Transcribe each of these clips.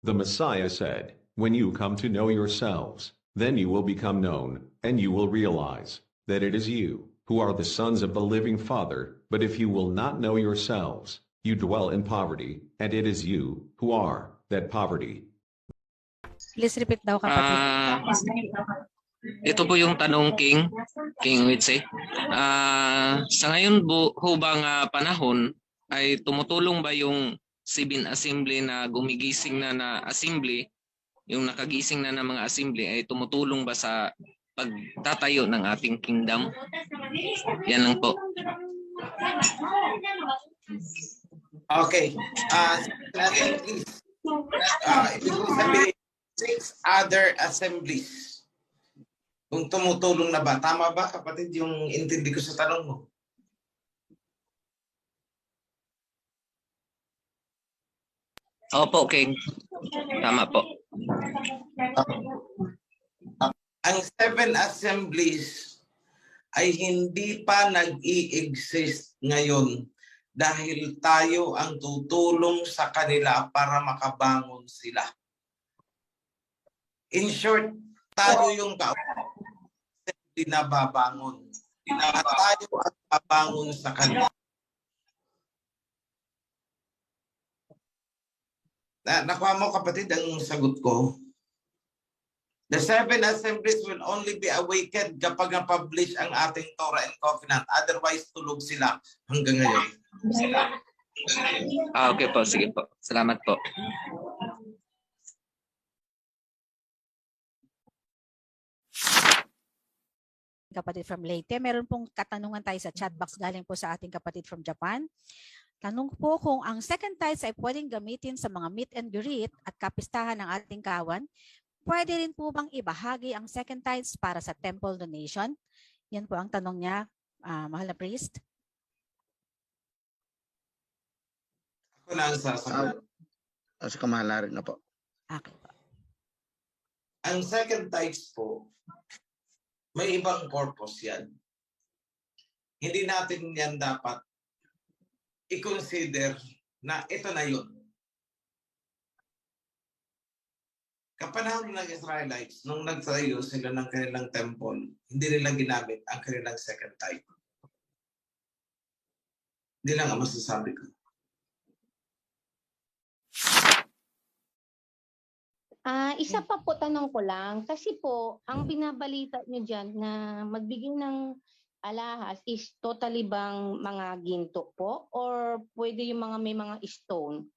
The Messiah said, "When you come to know yourselves, then you will become known, and you will realize that it is you who are the sons of the living Father. But if you will not know yourselves, you dwell in poverty, and it is you who are that poverty." Please repeat daw, kapatid. Ito po yung tanong, King Witse. Sa ngayon ho bang panahon ay tumutulong ba yung Seven Assembly na gumigising na assembly, yung nakagising na ng mga assembly, ay tumutulong ba sa pagtatayo ng ating kingdom? Yan lang po. Okay. Please. Ibig sabihin, 6 other assemblies. Kung tumutulong na ba? Tama ba, kapatid, yung intindi ko sa tanong mo? Opo, King. Tama po. Ang 7 assemblies ay hindi pa nag-i-exist ngayon dahil tayo ang tutulong sa kanila para makabangon sila. In short, tayo yung binababangon. At tayo ang babangon sa kanila. Nakuha mo, kapatid, ang sagot ko. The 7 assemblies will only be awakened kapag na-publish ang ating Torah and Covenant. Otherwise, tulog sila hanggang ngayon. Okay po, sige po. Salamat po. Kapatid from Leyte, meron pong katanungan tayo sa chat box galing po sa ating kapatid from Japan. Tanong po kung ang second tithes ay pwedeng gamitin sa mga meet and greet at kapistahan ng ating kawan, pwede rin po bang ibahagi ang second tithes para sa temple donation? Yan po ang tanong niya, mahal na priest. Ako na ang sasagot. Sa kamahalarin na po. Okay po. Ang second tithes po, may ibang purpose yan. Hindi natin yan dapat i-consider na ito na yun. Kapanahon ng Israelites, nung nagtayo sila ng kanilang temple, hindi nila ginamit ang kanilang second tithe. Hindi lang ang masasabi ko. Isa pa po tanong ko lang, kasi po, ang binabalita nyo dyan na magbigay ng alahas is totally bang mga ginto po? Or pwede yung mga may mga stone?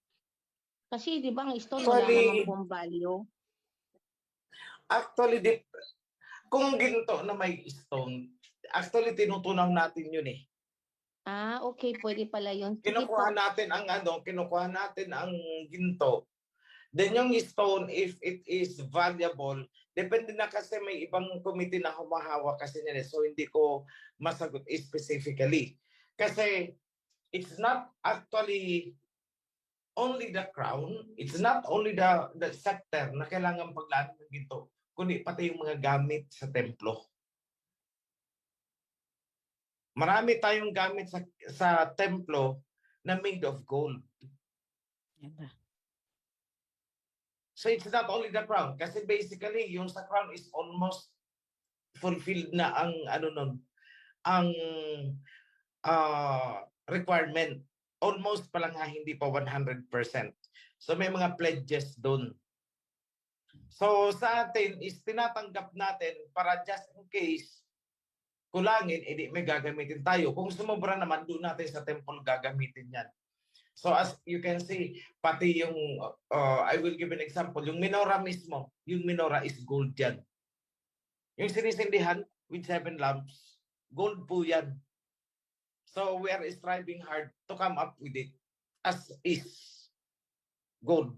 Kasi di ba ang stone wala naman pong value? Actually, kung ginto na may stone, actually tinutunaw natin yun eh. Okay, pwede pala yun. Kinukuha natin ang kinukuha natin ang ginto. Then yung stone, if it is valuable, depende na kasi may ibang committee na humahawak kasi nila. So hindi ko masagot specifically. Kasi it's not actually only the crown, it's not only the scepter na kailangan paglaan ng ginto, kundi pati yung mga gamit sa templo. Marami tayong gamit sa templo na made of gold. So it's not only the crown. Kasi basically, yung sa crown is almost fulfilled na ang requirement. Almost pa lang hindi pa 100%. So may mga pledges doon. So sa atin is tinatanggap natin para just in case kulangin, edi may gagamitin tayo. Kung sumobra naman, doon natin sa temple gagamitin yan. So as you can see, pati yung, I will give an example, yung menorah mismo, yung menorah is gold yan. Yung sinisindihan with 7 lamps, gold po yan. So we are striving hard to come up with it as is gold.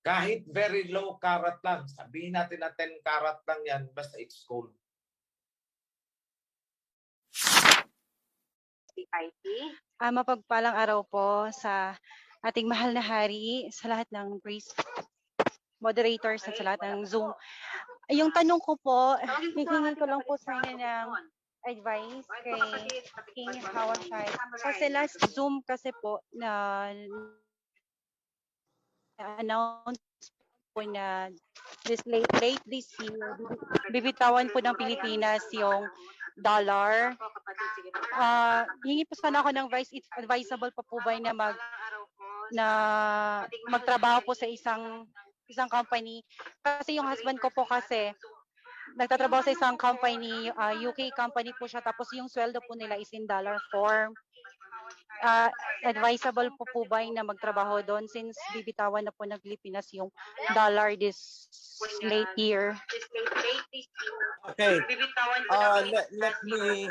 Kahit very low carat lang, sabihin natin na 10 carat lang yan, basta it's gold. IT. Mapagpalang araw po sa ating mahal na hari, sa lahat ng priest moderators at sa lahat ng Zoom. Yung tanong ko po, hihingin ko lang po sa inyo ng advice kay King Hawashai. Kasi last Zoom kasi po na announce po na late this year, bibitawan po ng Pilipinas yung dollar. Hingi po sana ako ng advice, it's advisable pa po ba na magtrabaho po sa isang company, kasi yung husband ko po kasi nagtatrabaho sa isang company, UK company po siya, tapos yung sweldo po nila is in dollar form. Advisable po ba na magtrabaho doon since bibitawan na po ng Pilipinas yung dollar this late year? Okay. Let me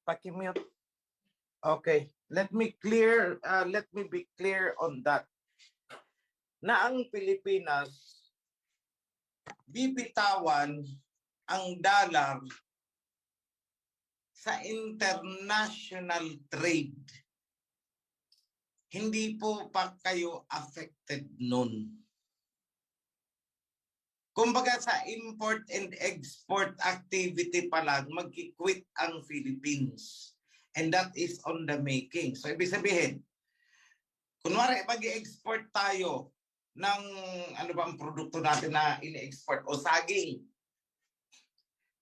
pakimute. Okay. Let me be clear on that. Na ang Pilipinas bibitawan ang dollar sa international trade. Hindi po pa kayo affected nun. Kumbaga sa import and export activity pa lang, mag-quit ang Philippines. And that is on the making. So ibig sabihin, kunwari mag-export tayo ng ano ba ang produkto natin na ini-export o saging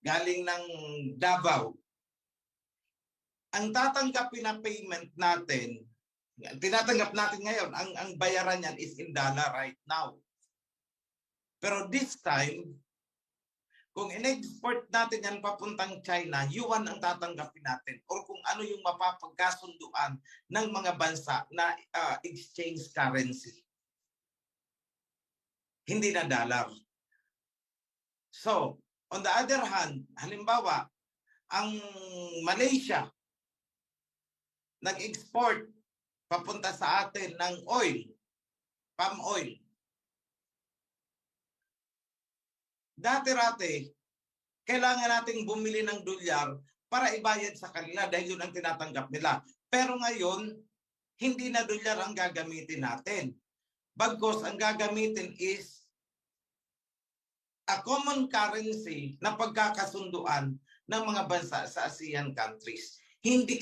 galing ng Davao. Ang tatanggapin na payment natin, tinatanggap natin ngayon, ang bayaran niyan is in dollar right now. Pero this time, kung in-export natin yan papuntang China, yuan ang tatanggapin natin. Or kung ano yung mapapagkasunduan ng mga bansa na exchange currency. Hindi na dollar. So, on the other hand, halimbawa, ang Malaysia, nag-export papunta sa atin ng oil, palm oil. Dati-rati, kailangan nating bumili ng dolyar para ibayad sa kanila dahil yun ang tinatanggap nila. Pero ngayon, hindi na dolyar ang gagamitin natin. Bagkus ang gagamitin is a common currency na pagkakasunduan ng mga bansa sa ASEAN countries. Hindi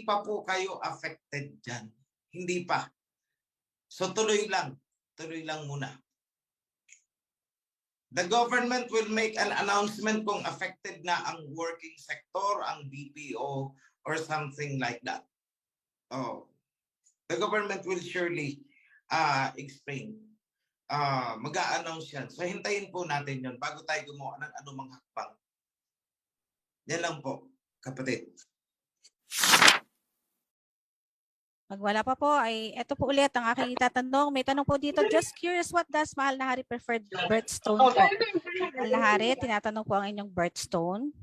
pa po kayo affected dyan. Hindi pa. So tuloy lang muna. The government will make an announcement kung affected na ang working sector, ang BPO, or something like that. The government will surely explain. Mag-a-announce yan. So hintayin po natin yun bago tayo gumawa ng anumang hakbang. Yan lang po, kapatid. Pag wala pa po, ay ito po ulit ang aking itatanong. May tanong po dito. Just curious, what does Mahal na Hari preferred birthstone po? Mahal na Hari, tinatanong po ang inyong birthstone.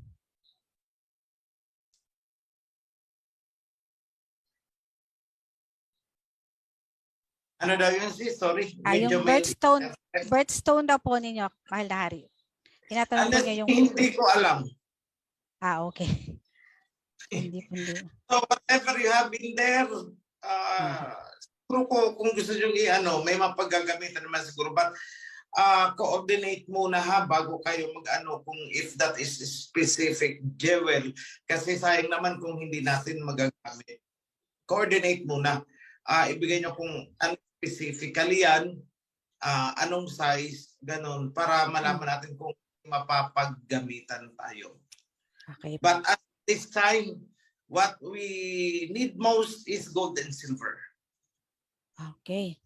Ano daw yun sis? Sorry. Yung birthstone daw po ninyo, Mahal na Hari. Tinatanong po niya yung... Hindi ko alam. Okay. Hindi. So whatever you have in there, kung gusto nyo may mapagagamitan naman siguro. But coordinate muna bago kayo kung if that is specific jewel. Kasi sayang naman kung hindi natin magagamit. Coordinate muna. Ibigay nyo kung ano specifically yan, anong size, ganun, para malaman natin kung mapapaggamitan tayo. Okay. But at this time, what we need most is gold and silver. Okay.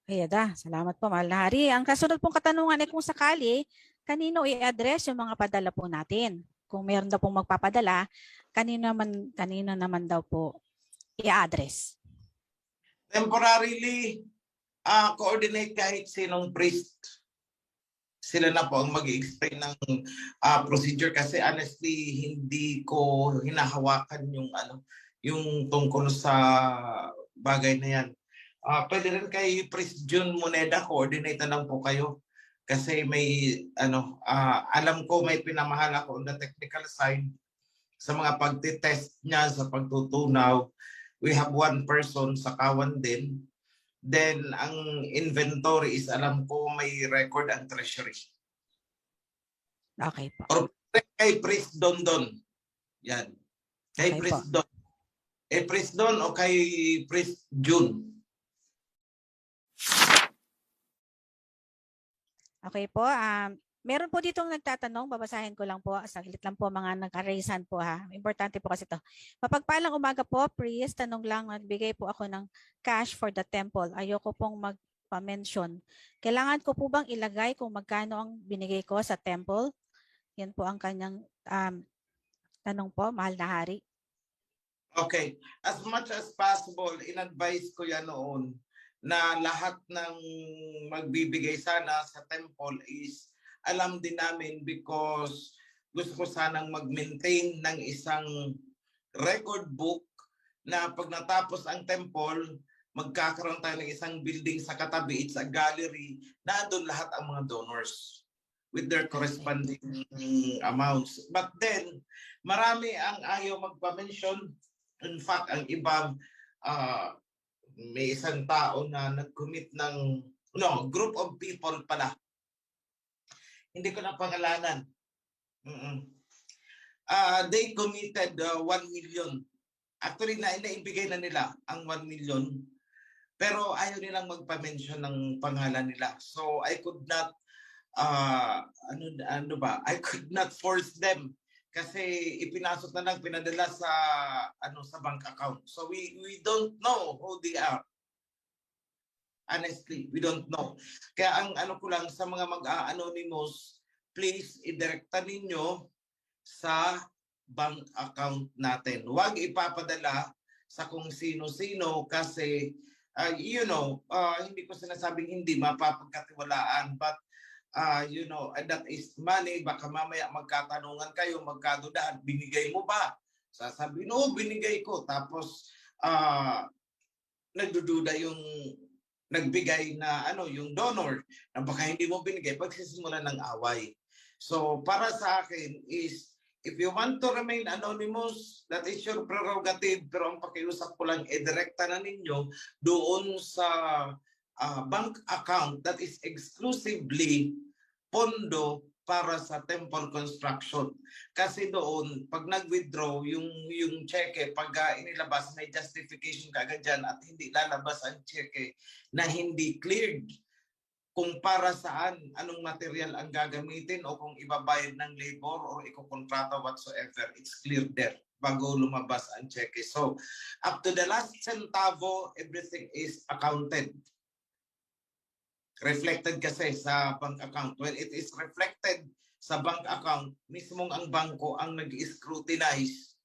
Kaya salamat po, Mahal na Hari. Ang kasunod pong katanungan ay kung sakali, kanino i-address yung mga padala po natin? Kung meron daw pong magpapadala, kanino naman daw po i-address? Temporarily, coordinate kahit sinong priest. Sila na po ang mag-explain ng procedure kasi honestly hindi ko hinahawakan yung tungkol sa bagay na yan. Pwede rin kay Priest June Moneda, coordinate na lang po kayo kasi may alam ko may pinamahal ako on the technical side sa mga pagtitest niya, sa pagtutunaw. We have one person sa Kawan din. Then, ang inventory is alam ko may record ang treasury. Okay po. Or kay Priest Dondon. Yan. Kay Okay Priest Don. Priest Don o kay Priest June. Okay po, meron po ditong nagtatanong, babasahin ko lang po, saglit lang po mga nag-raise hand po ha. Importante po kasi to. Mapagpalang umaga po, priest, tanong lang, nagbigay po ako ng cash for the temple. Ayoko pong magpa-mention. Kailangan ko po bang ilagay kung magkano ang binigay ko sa temple? Yan po ang kanyang tanong po, mahal na hari. Okay. As much as possible, in-advise ko yan noon na lahat ng magbibigay sana sa temple is alam din namin because gusto ko sanang mag-maintain ng isang record book na pag natapos ang temple, magkakaroon tayo ng isang building sa katabi, it's a gallery, na doon lahat ang mga donors with their corresponding amounts. But then, marami ang ayaw magpa-mention. In fact, ang ibang may isang tao na nag-commit ng group of people pala. Hindi ko na pangalanan. They committed 1 million. Actually, naibigay na nila ang 1 million. Pero ayaw nilang magpa-mention ng pangalan nila. So I could not I could not force them kasi ipinasok na lang, pinadala sa sa bank account. So we don't know who they are. Honestly, we don't know. Kaya ang ko lang sa mga mag-anonymous, please idirekta ninyo sa bank account natin. Huwag ipapadala sa kung sino-sino kasi hindi ko sinasabing hindi mapapagkatiwalaan, but that is money. Baka mamaya magkatanungan kayo, magkadudahan, binigay mo ba? Sasabihin, binigay ko. Tapos nagdududa yung nagbigay na yung donor na baka hindi mo binigay, pagsisimulan ng away. So para sa akin is, if you want to remain anonymous, that is your prerogative, pero ang pakiusap ko lang, direkta na ninyo doon sa bank account that is exclusively pondo para sa temple construction. Kasi doon, pag nag-withdraw, yung cheque, pag inilabas, may justification kagad dyan at hindi lalabas ang cheque na hindi cleared kung para saan, anong material ang gagamitin o kung ibabayad ng labor or ikokontrata whatsoever. It's clear there bago lumabas ang cheque. So, up to the last centavo, everything is accounted. Reflected kasi sa bank account. When it is reflected sa bank account, mismong ang bangko ang nag-scrutinize,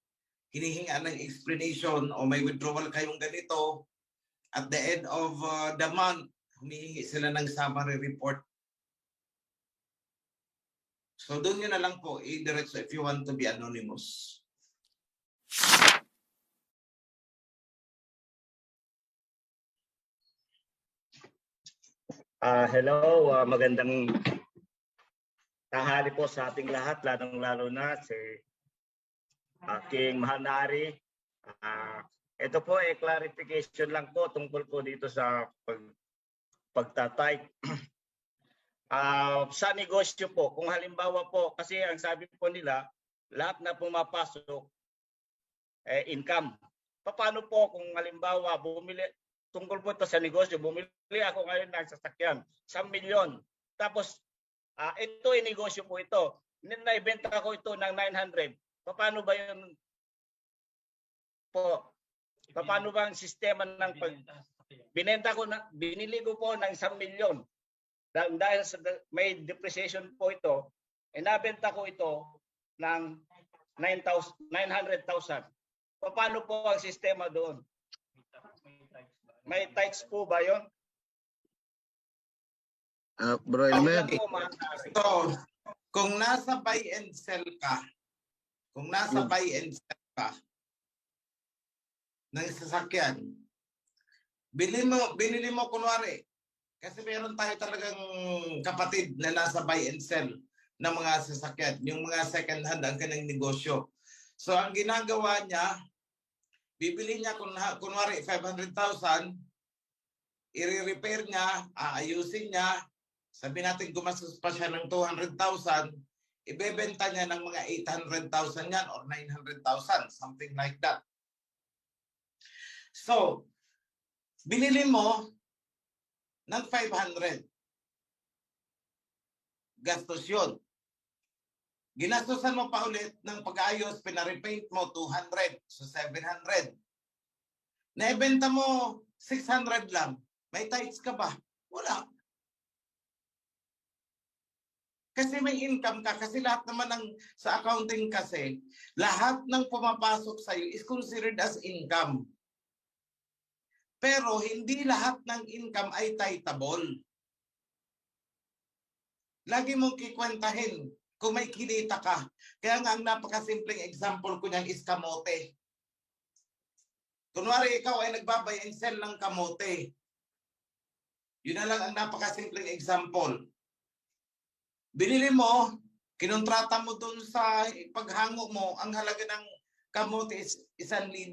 hinihinga ng explanation o may withdrawal kayong ganito. At the end of the month, humihingi sila ng summary report. So doon nyo na lang po i-diretso if you want to be anonymous. Hello, magandang tanghali po sa ating lahat, lalong-lalo na si aking mahal na hari. Ito po ay clarification lang po tungkol po dito sa pagtatype. Sa negosyo po, kung halimbawa po, kasi ang sabi po nila, lahat na pumapasok income. Paano po kung halimbawa bumili, tungkol po ito sa negosyo, bumili ako ngayon ng sasakyan, 1 milyon. Tapos, ito ay negosyo po ito. Naibenta ko ito ng 900. Paano ba yun po? Paano ba ang sistema ng binenta ko na, binili ko po ng 1 milyon. Dahil sa may depreciation po ito, nabenta ko ito ng 900,000. Paano po ang sistema doon? May tax po ba yun? Bro Elmer. So, kung nasa buy and sell ka, ng sasakyan, binili mo kunwari, kasi meron tayo talagang kapatid na nasa buy and sell ng mga sasakyan, yung mga second hand ang kanyang negosyo. So ang ginagawa niya, bibili niya kunwari 500,000, i-repair niya, aayusin niya, sabi natin gumastos pa siya ng 200,000, ibebenta niya ng mga 800,000 yan or 900,000, something like that. So, binili mo ng 500. gastos yun. Ginastosan mo pa ulit ng pag-ayos, pinarepaint mo 200, so 700. Naibenta mo 600 lang, may tithes ka ba? Wala. Kasi may income ka, kasi lahat naman ng sa accounting kasi, lahat ng pumapasok sa iyo is considered as income. Pero hindi lahat ng income ay titable. Lagi mong kikwentahin kung may kinita ka. Kaya nga ang napakasimpleng example ko niyan is kamote. Kunwari ikaw ay nagbabay and sell ng kamote. Yun na lang ang napakasimpleng example. Binili mo, kinontrata mo dun sa paghango mo, ang halaga ng kamote is 1,000.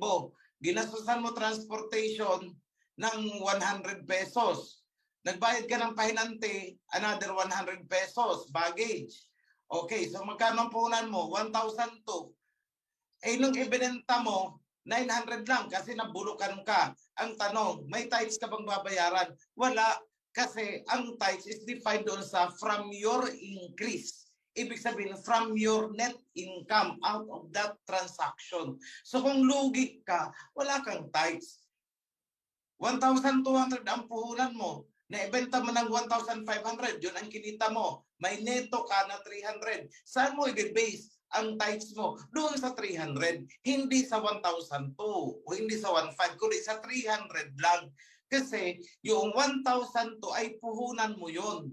Ginastusan mo transportation ng 100 pesos. Nagbayad ka ng pahinante, another 100 pesos, baggage. Okay, so magkano ang puhunan mo? 1,002. Eh, nung ibinenta mo, 900 lang kasi nabulukan ka. Ang tanong, may tithes ka bang babayaran? Wala, kasi ang tithes is defined doon sa from your increase. Ibig sabihin, from your net income out of that transaction. So kung lugi ka, wala kang tithes. 1,200 ang puhunan mo. Naibenta mo ng 1,500, yun ang kinita mo. May neto ka na 300. Saan mo i-base ang tithes mo? Doon sa 300. Hindi sa 1,002 o hindi sa 1,500, kundi sa 300 lang. Kasi yung 1,002 ay puhunan mo yun.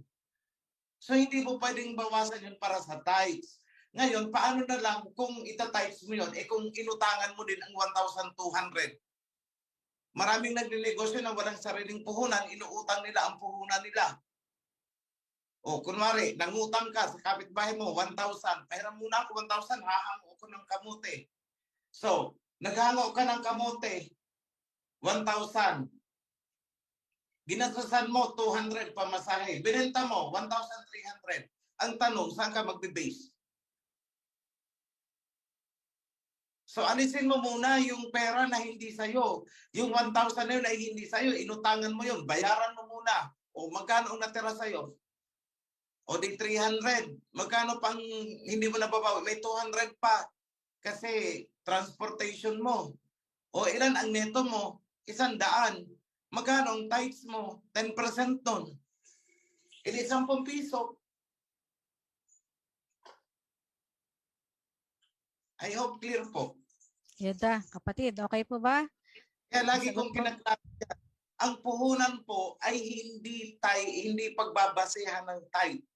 So hindi mo pwedeng bawasan yun para sa tithes. Ngayon, paano na lang kung ita-tithes mo yun? Eh kung inutangan mo din ang 1,200. Maraming nagninegosyo na walang sariling puhunan, inuutang nila ang puhunan nila. O kunwari, nangutang ka sa kapitbahay mo, 1,000. Pahiram muna ako 1,000, hahango ako ng kamote. So, naghango ka ng kamote, 1,000. Ginastusan mo 200 pamasahe. Binenta mo 1,300. Ang tanong, saan ka magbe-base? So alisin mo muna yung pera na hindi sa'yo. Yung 1,000 na yun ay hindi sa'yo. Inutangan mo yun. Bayaran mo muna. O magkano ang natira sa'yo? O di 300. Magkano pang hindi mo nababawi? May 200 pa. Kasi transportation mo. O ilan ang neto mo? 100. Magkano ang tithes mo? 10% nun. Ili 10 piso. I hope clear po. Yeda, kapatid, okay po ba? Kaya lagi Sagot kong po. kinaklarify, ang puhunan po ay hindi pagbabasehan ng tithe.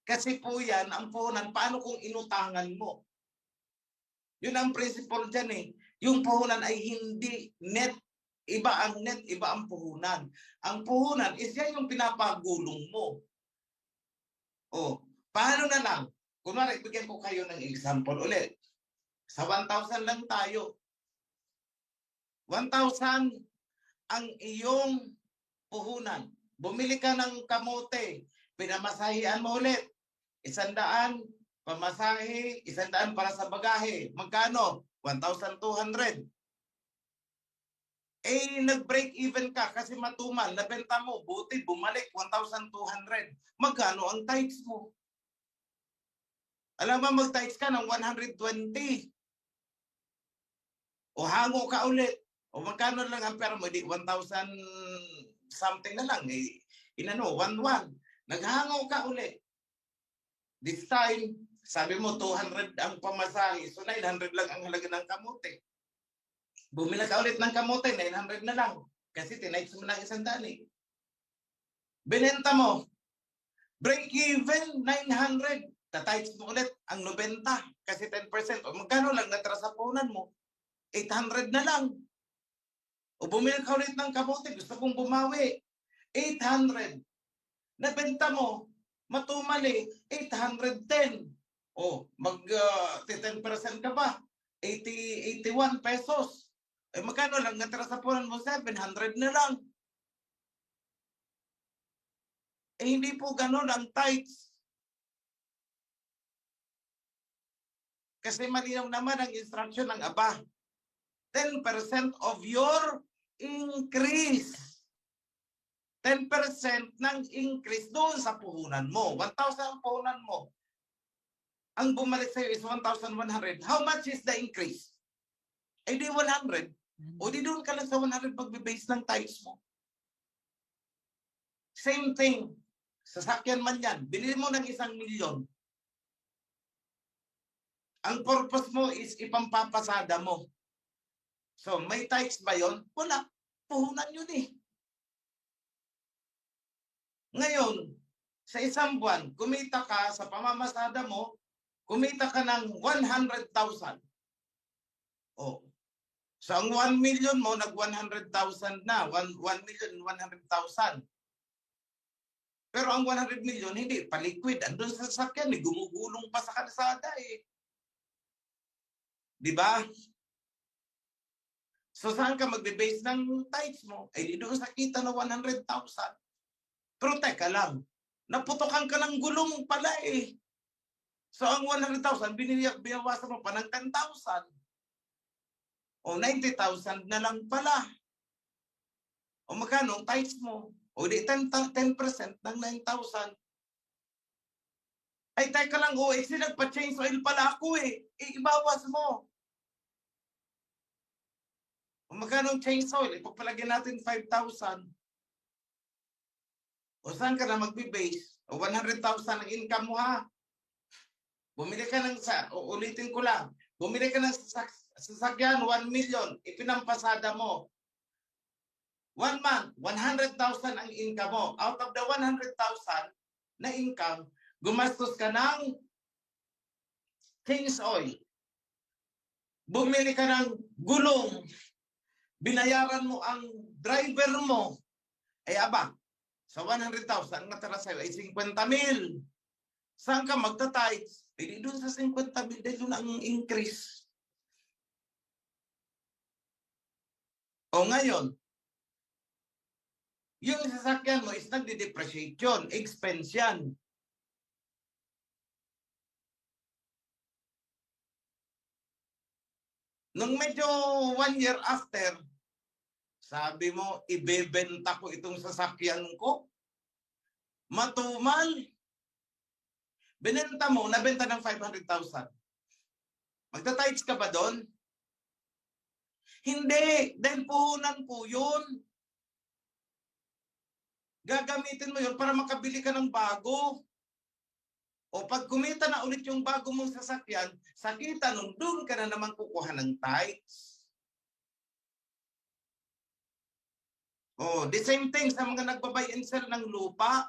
Kasi po yan, ang puhunan, paano kung inutangan mo? Yun ang principle dyan eh. Yung puhunan ay hindi net. Iba ang net, iba ang puhunan. Ang puhunan is yan yung pinapagulong mo. O, paano na lang? Kunwari, bigyan ko kayo ng example ulit. Sa 1,000 lang tayo. 1,000 ang iyong puhunan. Bumili ka ng kamote, pinamasahian mo ulit. 100, pamasahe, 100 para sa bagahe. Magkano? 1,200. Eh, nag-break even ka kasi matumal. Nabenta mo, buti, bumalik, 1,200. Magkano ang tithes mo? Alam mo, mag-tithes ka ng 120. O hango ka ulit. O magkano lang ang pera mo? Di 1,000 something na lang. Eh, 1,100. Naghango ka ulit. This time, sabi mo 200 ang pamasahe. So 900 lang ang halaga ng kamote. Bumila ka ulit ng kamote, 900 na lang. Kasi tinites mo lang 100 eh. Binenta mo. Break even, 900. Tatites mo ulit ang 90 kasi 10%. O magkano lang natira sa puhunan mo? 800 na lang. O bumili ka ulit ng kamote, gusto kong bumawi. 800. Nabenta mo, matumali, 810. O, mag 10% ka ba? 81 pesos. Eh magkano lang natira sa puhunan mo? 700 na lang. Eh hindi po ganun ang tithes. Kasi malinaw naman ang instruction ng Aba. 10% of your increase. 10% ng increase doon sa puhunan mo. 1,000 ang puhunan mo. Ang bumalik sa'yo is 1,100. How much is the increase? Eh di 100. O di doon ka lang sa 100 pag-base ng tithes mo. Same thing. Sasakyan man yan. Binili mo ng 1,000,000. Ang purpose mo is ipampapasada mo. So, may tithes ba yun? Wala. Puhunan yun eh. Ngayon, sa isang buwan, kumita ka sa pamamasada mo, kumita ka ng 100,000. Oh. So, ang 1 million mo, nag-100,000 na. 1,100,000. Pero ang 100 million, hindi pa liquid. Andun sa sasakyan, gumugulong pa sa kalsada eh. Di ba? So saan ka magbe-base ng tithes mo? Eh doon sa kita na 100,000. Pero teka lang, naputokan ka ng gulong pala eh. So ang 100,000, binawasan mo pa ng 10,000. O 90,000 na lang pala. O magkano ang tithes mo? O di 10% ng 9,000. Ay, teka lang, OXC, nagpa-change oil pala ako eh. Ibawas mo. O magkano ang change oil? Ipagpalagyan natin 5,000. O saan ka na magbe-base? O 100,000 ang income mo ha? Bumili ka ng, ulitin ko lang, bumili ka ng sasakyan, 1 million, ipinampasada mo. 1 month, 100,000 ang income mo. Out of the 100,000 na income, gumastos ka ng change oil. Bumili ka ng gulong. Binayaran mo ang driver mo. Ay aba, sa 100,000, ang natira sa'yo ay 50,000. Saan ka magta-tithes? Pwede doon sa 50,000, dahil doon ang increase. O ngayon, yung sasakyan mo is nagde-depreciate yun. Expense yan. Nung medyo 1 year after, sabi mo, ibebenta ko itong sasakyan ko. Matumal. Binenta mo, nabenta ng 500,000. Magta-tithes ka ba doon? Hindi. Dahil puhunan po yun. Gagamitin mo yun para makabili ka ng bago. O pag kumita na ulit yung bago mong sasakyan, sa kita nun, doon ka na naman kukuha ng tithes. O, the same thing sa mga nagbabuy and sell ng lupa.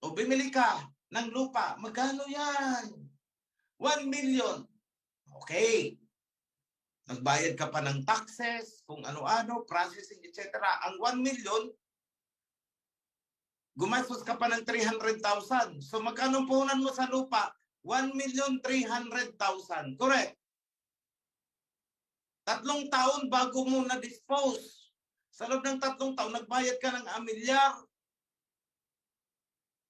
O, bimili ka ng lupa. Magkano yan? 1 million. Okay. Nagbayad ka pa ng taxes, kung ano-ano, processing, etc. Ang 1 million, gumastos ka pa ng 300,000. So magkano puhunan mo sa lupa? 1,300,000. Correct? 3 taon bago mo na-dispose. Sa loob ng 3 taon, nagbayad ka ng amilyar.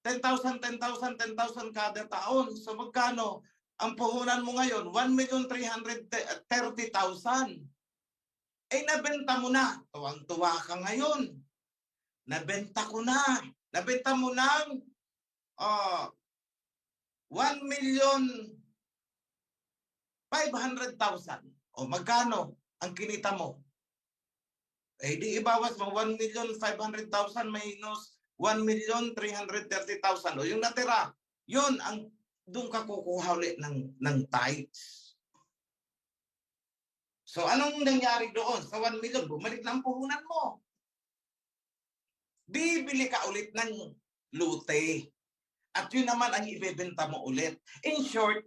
10,000, 10,000, 10,000 kada taon. So magkano? Ang puhunan mo ngayon, 1,330,000. Eh, nabenta mo na. Tuwang-tuwa ka ngayon. Nabenta ko na. Nabenta mo ng 1,500,000. O magkano ang kinita mo? Eh di ibawas mo 1,500,000 minus 1,330,000. O yung natira, yun ang doon ka kukuha ulit ng tithes. So anong nangyari doon? Sa 1 million, bumalik na ang puhunan mo. Bibili ka ulit ng lute. At yun naman ang ibebenta mo ulit. In short,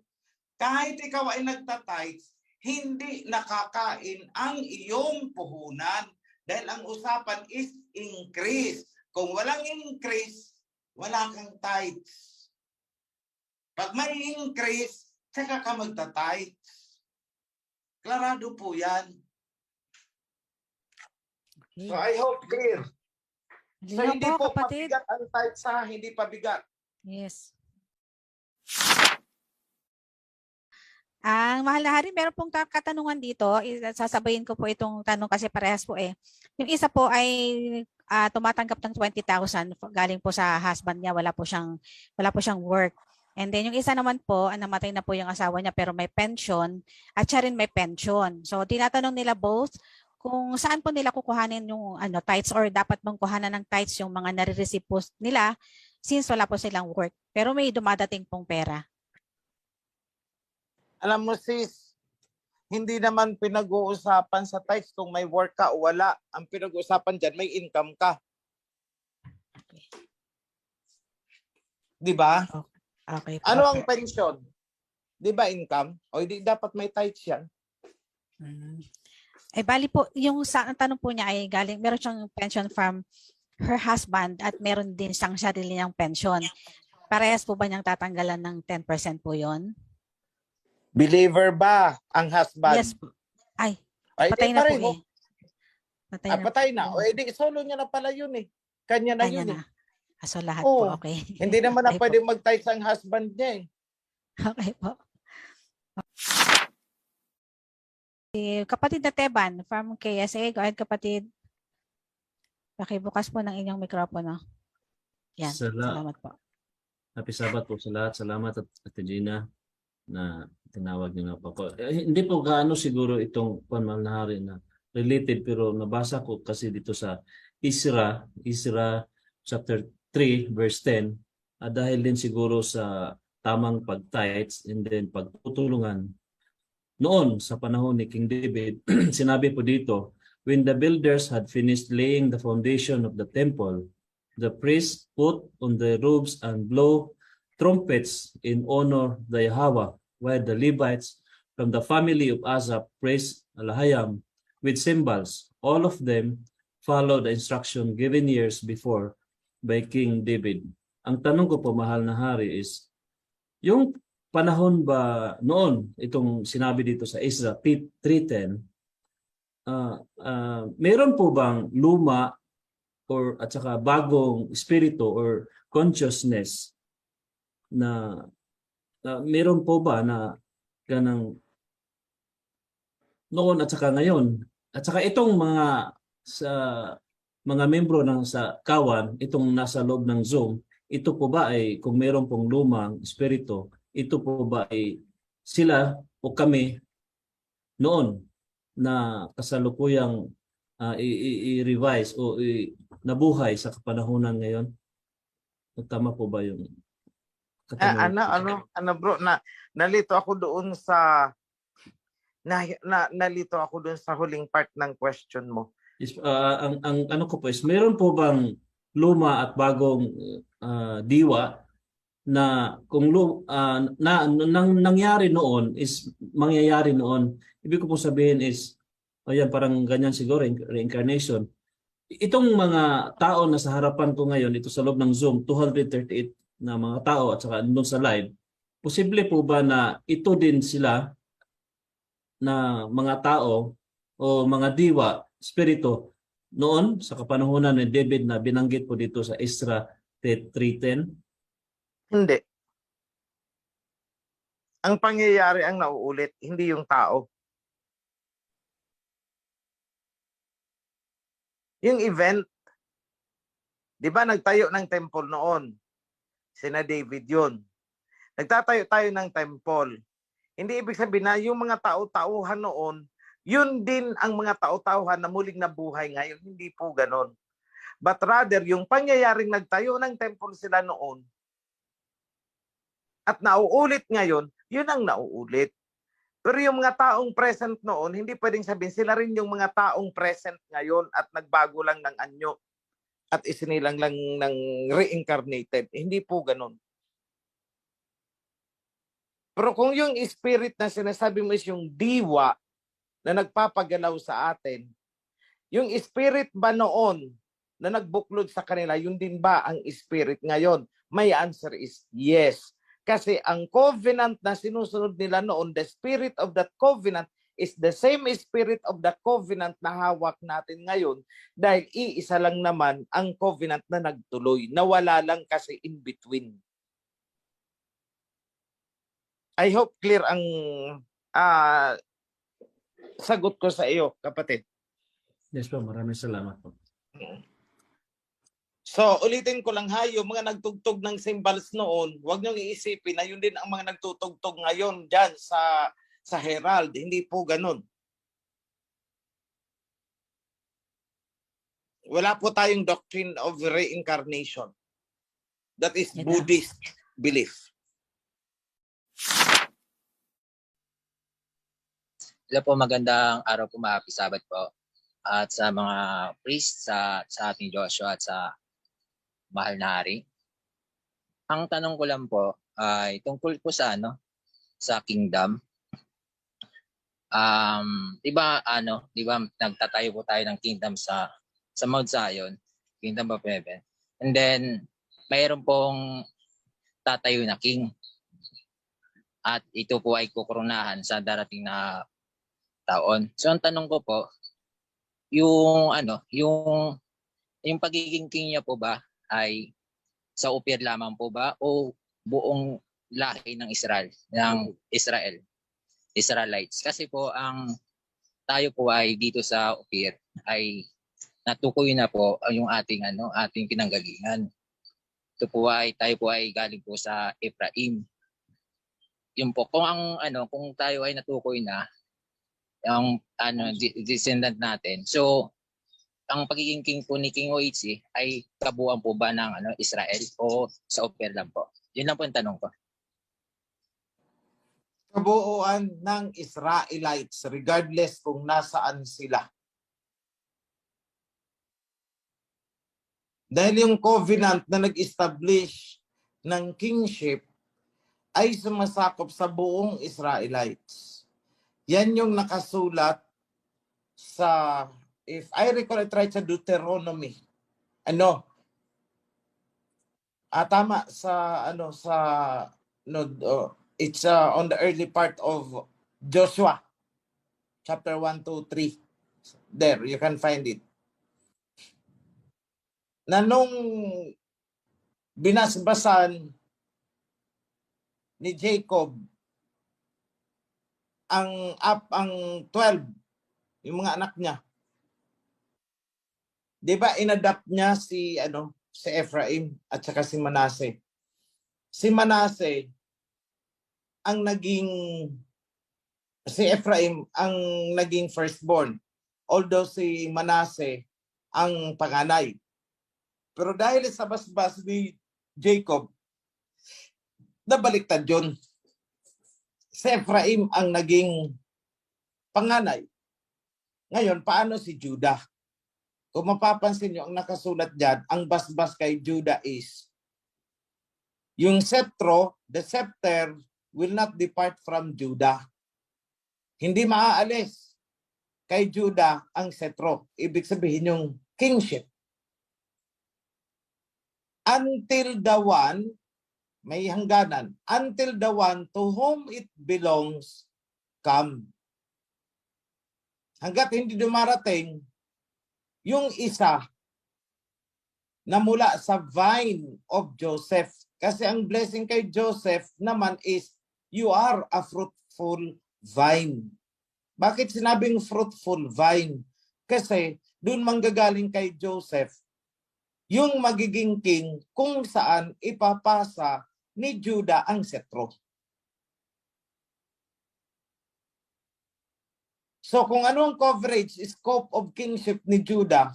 kahit ikaw ay nagta-tithes, hindi nakakain ang iyong puhunan. Dahil ang usapan is increase. Kung walang increase, wala kang tithes. Pag may increase, tsaka ka magta-tithes. Klarado po yan. Okay. So I hope clear. So Linaw hindi po, po kapatid. pabigat ang tithes ha, hindi pabigat. Yes. Ang mahal na hari, meron pong katanungan dito. Sasabayin ko po itong tanong kasi parehas po eh. Yung isa po ay tumatanggap ng 20,000 galing po sa husband niya, wala po siyang work. And then yung isa naman po, namatay na po yung asawa niya pero may pension at siya rin may pension. So tinatanong nila both kung saan po nila kukuhanin yung tithes or dapat bang kuhanan ng tithes yung mga nare-receive po nila since wala po silang work. Pero may dumadating pong pera. Alam mo sis, hindi naman pinag-uusapan sa tithes kung may work ka o wala. Ang pinag-uusapan dyan, may income ka. Di ba? Okay po. Ano ang pension? Di ba income? O hindi dapat may tithes yan? Eh bali po, yung ang tanong po niya ay meron siyang pension from her husband at meron din siyang sarili niyang pension. Parehas po ba niyang tatanggalan ng 10% po yon? Believer ba ang husband? Yes po. Ay, Ay, patay na po eh. Patay na. O edi solo niya na pala yun eh. Kanya na yun eh. So lahat Oo. po, okay. Hindi naman na Okay pwede mag-tithes ang husband niya eh. Okay po. Kapatid na Teban from KSA. Go ahead kapatid. Pakibukas po ng inyong mikropono. Yan. Salamat po. Happy Sabbath po sa lahat. Salamat at Gina na tinawag niyo na po ako. Hindi po gaano siguro itong panmanahari na related pero nabasa ko kasi dito sa Isra chapter 3 verse 10 dahil din siguro sa tamang pag-tithes and then pagtutulungan noon sa panahon ni King David. Sinabi po dito, when the builders had finished laying the foundation of the temple, the priests put on the robes and blow trumpets in honor of Yahweh, while the Levites from the family of Asaph praised Alahayam with cymbals. All of them followed the instruction given years before by King David. Ang tanong ko po, mahal na hari, is yung panahon ba noon, itong sinabi dito sa Isra 3:10, meron po bang luma at saka bagong espiritu or consciousness na meron po ba na ganang noon at saka ngayon? At saka itong mga membro ng sa kawan, itong nasa loob ng Zoom, ito po ba ay kung meron pong lumang espiritu, ito po ba ay sila o kami noon na kasalukuyang i-revise o nabuhay sa kapanahunan ngayon? Tama po ba yung bro, nalito ako doon sa nalito ako doon sa huling part ng question mo. Ang ano ko po is meron po bang luma at bagong diwa na kung nangyari noon is mangyayari noon. Ibig ko po sabihin is ayan, parang ganyan siguro reincarnation. Itong mga tao na sa harapan ko ngayon ito sa loob ng Zoom 238 na mga tao at saka doon sa live, posible po ba na ito din sila na mga tao o mga diwa, espiritu noon sa kapanahunan ni David na binanggit po dito sa Isra 3:10? Hindi. Ang pangyayari ang nauulit, hindi yung tao. Yung event, di ba nagtayo ng temple noon? Sina David yun. Nagtatayo tayo ng temple. Hindi ibig sabihin na yung mga tao-tauhan noon, yun din ang mga tao-tauhan na muling nabuhay ngayon. Hindi po ganon. But rather, yung pangyayaring nagtayo ng temple sila noon at nauulit ngayon, yun ang nauulit. Pero yung mga taong present noon, hindi pwedeng sabihin sila rin yung mga taong present ngayon at nagbago lang ng anyo at isinilang lang ng reincarnated. Hindi po ganon. Pero kung yung spirit na sinasabi mo is yung diwa na nagpapagalaw sa atin, yung spirit ba noon na nagbuklod sa kanila, yun din ba ang spirit ngayon? My answer is yes. Kasi ang covenant na sinusunod nila noon, the spirit of that covenant is the same spirit of the covenant na hawak natin ngayon dahil iisa lang naman ang covenant na nagtuloy. Nawala lang kasi in between. I hope clear ang ah, sagot ko sa iyo, kapatid. Yes po, maraming salamat po. So, ulitin ko lang ha, yung mga nagtugtog ng cymbals noon, huwag niyong iisipin na yun din ang mga nagtutugtog ngayon dyan sa Herald. Hindi po ganun. Wala po tayong doctrine of reincarnation. That is Ito. Buddhist belief. Hello po, magandang araw po mga kapisabat po. At sa mga priest, sa ating Joshua at sa mahal na hari. Ang tanong ko lang po ay tungkol po sa sa kingdom. Di ba nagtatayo po tayo ng kingdom sa Mount Zion, Kingdom of Heaven. And then mayroon pong tatayo na king. At ito po ay kukurunahan sa darating na taon. So ang tanong ko po, yung pagiging king niya po ba ay sa Ophir lamang po ba o buong lahi ng Israelites? Kasi po tayo po ay dito sa Ophir ay natukoy na po yung ating pinanggalingan. Tayo po ay galing po sa Ephraim. Yun po kung tayo ay natukoy na ang descendant natin. So ang pagiging king po ni King Oichi ay kabuuan po ba ng Israel o sa Ophir lang po? Yun lang po ang tanong ko. Kabuuan ng Israelites regardless kung nasaan sila. Dahil yung covenant na nag-establish ng kingship ay sumasakop sa buong Israelites. Yan yung nakasulat sa, if I recall it right, sa Deuteronomy. Tama it's on the early part of Joshua, chapter 1, 2, 3. There, you can find it. Na nung binasbasan ni Jacob ang 12, yung mga anak niya. 'Di ba inadapt niya si Ephraim at saka si Manasseh. Si Manasseh si Ephraim ang naging firstborn. Although si Manasseh ang panganay. Pero dahil sa basbas ni Jacob, nabaliktad yun. Si Ephraim ang naging panganay. Ngayon, paano si Judah? Kung mapapansin nyo, ang nakasulat dyan, ang basbas kay Judah is, yung the scepter will not depart from Judah. Hindi maaalis kay Judah ang setro. Ibig sabihin yung kingship. Until the one, may hangganan, until the one to whom it belongs come. Hanggat hindi dumarating yung isa na mula sa vine of Joseph. Kasi ang blessing kay Joseph naman is, you are a fruitful vine. Bakit sinabing fruitful vine? Kasi doon manggagaling kay Joseph yung magiging king kung saan ipapasa ni Judah ang setro. So kung ano ang coverage, scope of kingship ni Judah,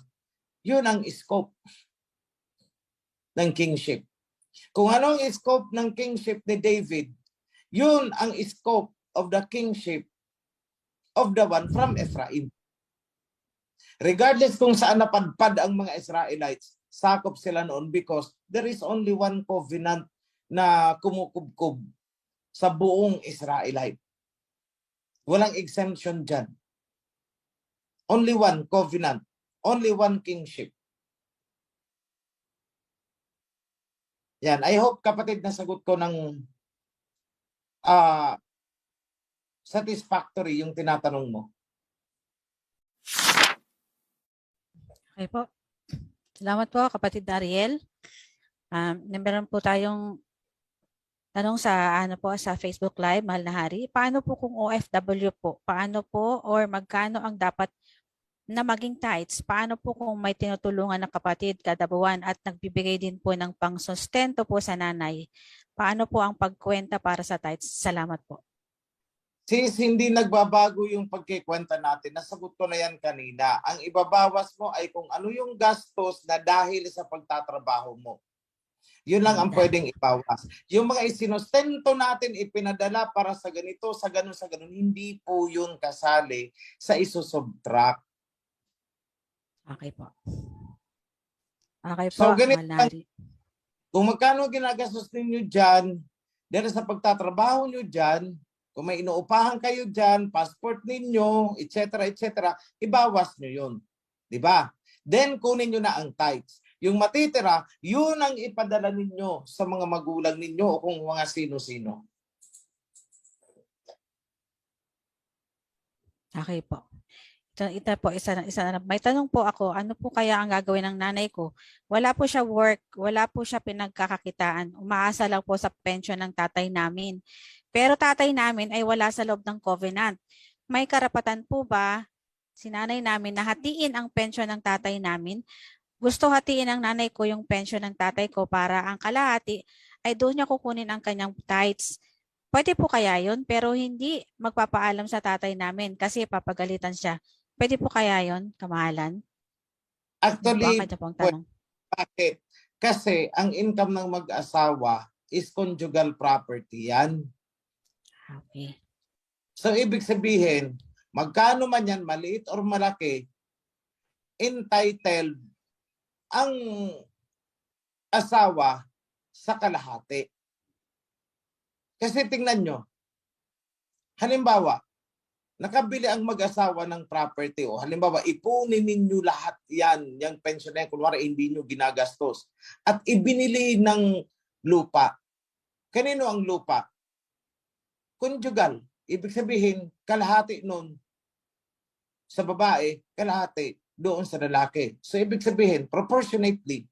yun ang scope ng kingship. Kung ano ang scope ng kingship ni David, yun ang scope of the kingship of the one from Ephraim. Regardless kung saan napadpad ang mga Israelites, sakop sila noon because there is only one covenant na kumukubkob sa buong Israelite. Walang exemption dyan. Only one covenant. Only one kingship. Yan. I hope, kapatid, nasagot ko ng satisfactory yung tinatanong mo. Okay po. Salamat po, kapatid Ariel. Meron po tayong Tanong sa ano po sa Facebook Live, Mahal na Hari, paano po kung OFW po? Paano po or magkano ang dapat na maging tithes? Paano po kung may tinutulungan na kapatid kada buwan at nagbibigay din po ng pangsustento po sa nanay? Paano po ang pagkwenta para sa tithes? Salamat po. Sis, hindi nagbabago yung pagkikwenta natin. Nasagot ko na yan kanina. Ang ibabawas mo ay kung ano yung gastos na dahil sa pagtatrabaho mo. Yun lang ang pwedeng ibawas. Yung mga isinustento natin, ipinadala para sa ganito, sa ganun, hindi po yun kasali sa isusubtract. Okay po. Okay po, So, ganito, Mahal na Hari. kung magkano ginagastos ninyo dyan, dahil sa pagtatrabaho nyo dyan, kung may inuupahan kayo dyan, passport ninyo, etc., ibawas nyo yun. Diba? Then, kunin nyo na ang tithes. Yung matitira, yun ang ipadala ninyo sa mga magulang ninyo o kung mga sino-sino. Okay po. Ito po, isa na. May tanong po ako, ano po kaya ang gagawin ng nanay ko? Wala po siya work, wala po siya pinagkakakitaan. Umaasa lang po sa pension ng tatay namin. Pero tatay namin ay wala sa loob ng covenant. May karapatan po ba si nanay namin na hatiin ang pension ng tatay namin? Gusto hatiin ng nanay ko yung pension ng tatay ko para ang kalahati ay doon niya kukunin ang kanyang tithes. Pwede po kaya yun, pero hindi magpapaalam sa tatay namin kasi papagalitan siya. Pwede po kaya yun, kamahalan? Actually, tanong. bakit? Kasi ang income ng mag-asawa is conjugal property yan. Okay. So, ibig sabihin, magkano man yan, maliit or malaki, entitled ang asawa sa kalahati. Kasi tingnan nyo, halimbawa, nakabili ang mag-asawa ng property o halimbawa, ipunin ninyo lahat yan, yung pension na yan, kunwari hindi nyo ginagastos, at ibinili ng lupa. Kanino ang lupa? Conjugal. Ibig sabihin, kalahati nun sa babae, kalahati doon sa lalaki. So, ibig sabihin, proportionately,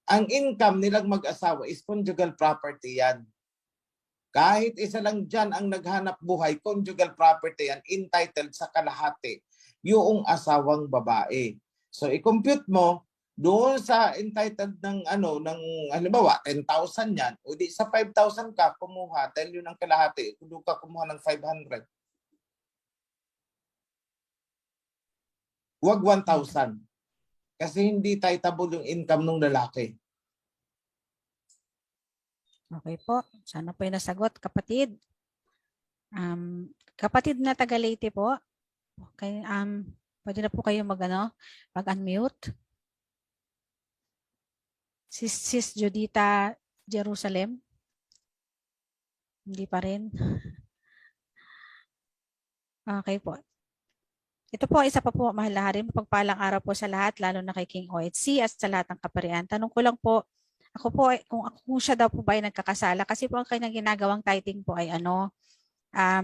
ang income nilang mag-asawa is conjugal property yan. Kahit isa lang dyan ang naghanap buhay, conjugal property yan, entitled sa kalahati, yung asawang babae. So, i-compute mo, doon sa entitled ng halimbawa, 10,000 yan, o di sa 5,000 ka, kumuha, tell yun ang kalahati, kung ka kumuha ng 500. Huwag 1,000. Kasi hindi titable yung income ng lalaki. Okay po. Sana po yung nasagot, kapatid. Kapatid na taga Leyte po. Okay, pwede na po kayo mag-unmute. Sis Judita Jerusalem. Hindi pa rin. Okay po. Ito po, isa pa po, Mahal na Hari, mapagpalang araw po sa lahat, lalo na kay King OHC at sa lahat ng kaparian. Tanong ko lang po, ako po, kung siya daw po ba ay nagkakasala, kasi po ang kanyang ginagawang tithing po ay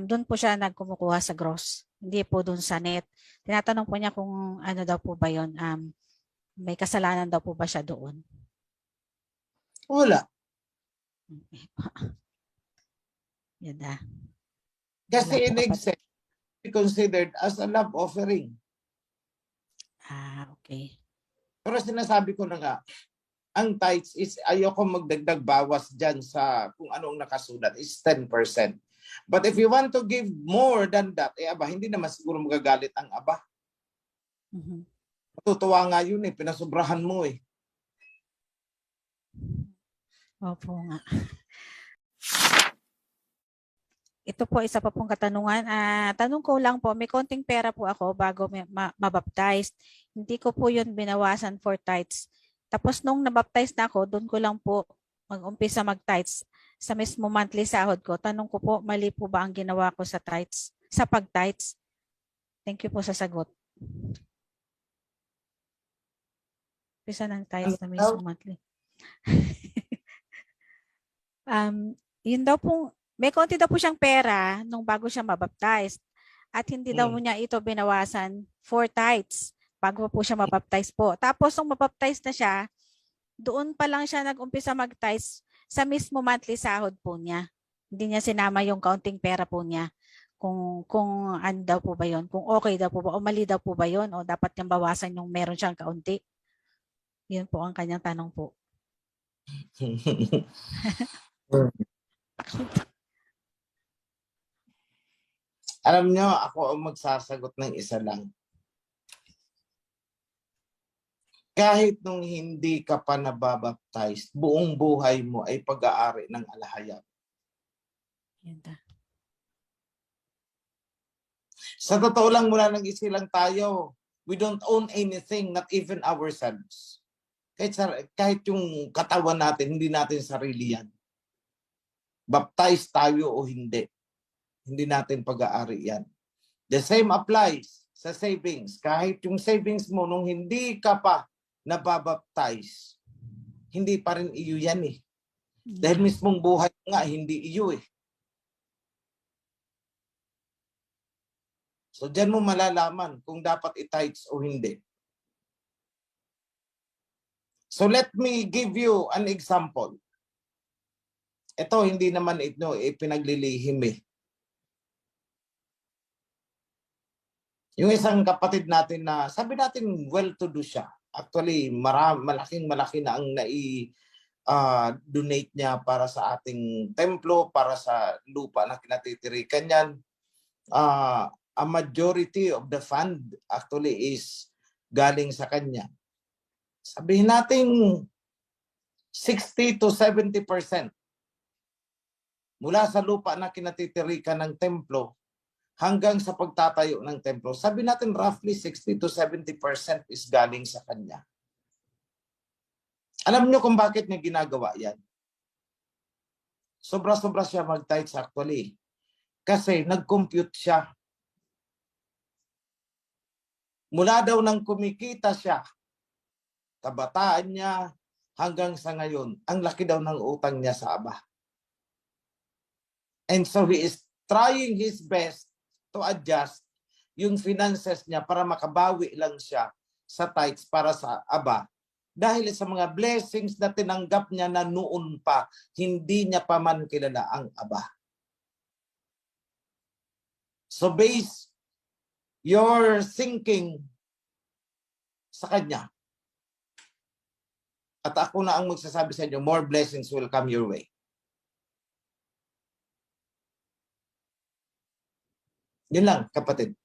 doon po siya nagkumukuha sa gross, hindi po doon sa net. Tinatanong po niya kung ano daw po ba yun, may kasalanan daw po ba siya doon? Wala. Yan na. Kasi in-exempt, considered as a love offering. Okay. Pero sinasabi ko na nga, ang tithes is ayoko magdagdag bawas dyan sa kung anong nakasulat is 10%. But if you want to give more than that, hindi naman siguro magagalit ang aba. Matutuwa nga yun pinasobrahan mo Opo nga. Ito po, isa pa pong katanungan. Tanong ko lang po, may konting pera po ako bago mabaptize. Hindi ko po yun binawasan for tithes. Tapos nung nabaptize na ako, doon ko lang po mag-umpisa mag-tithes sa mismo monthly sahod ko. Tanong ko po, mali po ba ang ginawa ko sa tithes, sa pag-tithes? Thank you po sa sagot. Umpisa ng tithes na mismo monthly. Yun daw po, may konti daw po siyang pera nung bago siya mabaptize at hindi daw niya ito binawasan for tithes bago po siya mabaptize po. Tapos nung mabaptize na siya, doon pa lang siya nag-umpisa mag-tithes, sa mismo monthly sahod po niya. Hindi niya sinama yung counting pera po niya. Kung ano daw po ba yun, kung okay daw po ba o mali daw po ba yun o dapat niyang bawasan yung meron siyang kaunti. Yun po ang kanyang tanong po. Alam nyo, ako ang magsasagot ng isa lang. Kahit nung hindi ka pa nababaptize, buong buhay mo ay pag-aari ng alahayab. Sa totoo lang, mula nang isilang tayo, we don't own anything, not even ourselves. Kahit yung katawan natin, hindi natin sarili yan. Baptize tayo o hindi. Hindi natin pag-aari yan. The same applies sa savings. Kahit yung savings mo nung hindi ka pa nababaptize, hindi pa rin iyo yan eh. Dahil mismong buhay nga, hindi iyo eh. So dyan mo malalaman kung dapat i-tithes o hindi. So let me give you an example. Ito, hindi naman ito pinaglilihim eh. Yung isang kapatid natin na, sabi natin well-to-do siya. Actually, malaking-malaki na ang donate niya para sa ating templo, para sa lupa na kinatitirikan niyan. A majority of the fund actually is galing sa kanya. Sabihin natin 60 to 70% mula sa lupa na kinatitirikan ng templo hanggang sa pagtatayo ng templo. Sabi natin roughly 60 to 70% is galing sa kanya. Alam niyo kung bakit niya ginagawa yan? Sobra-sobra siya mag-tithes actually. Kasi nag-compute siya. Mula daw nang kumikita siya, kabataan niya hanggang sa ngayon, ang laki daw ng utang niya sa Aba. And so he is trying his best to adjust yung finances niya para makabawi lang siya sa tithes para sa Aba. Dahil sa mga blessings na tinanggap niya na noon pa, hindi niya pa man kilala ang Aba. So base your thinking sa Kanya. At ako na ang magsasabi sa inyo, more blessings will come your way. Yun lang, kapatid.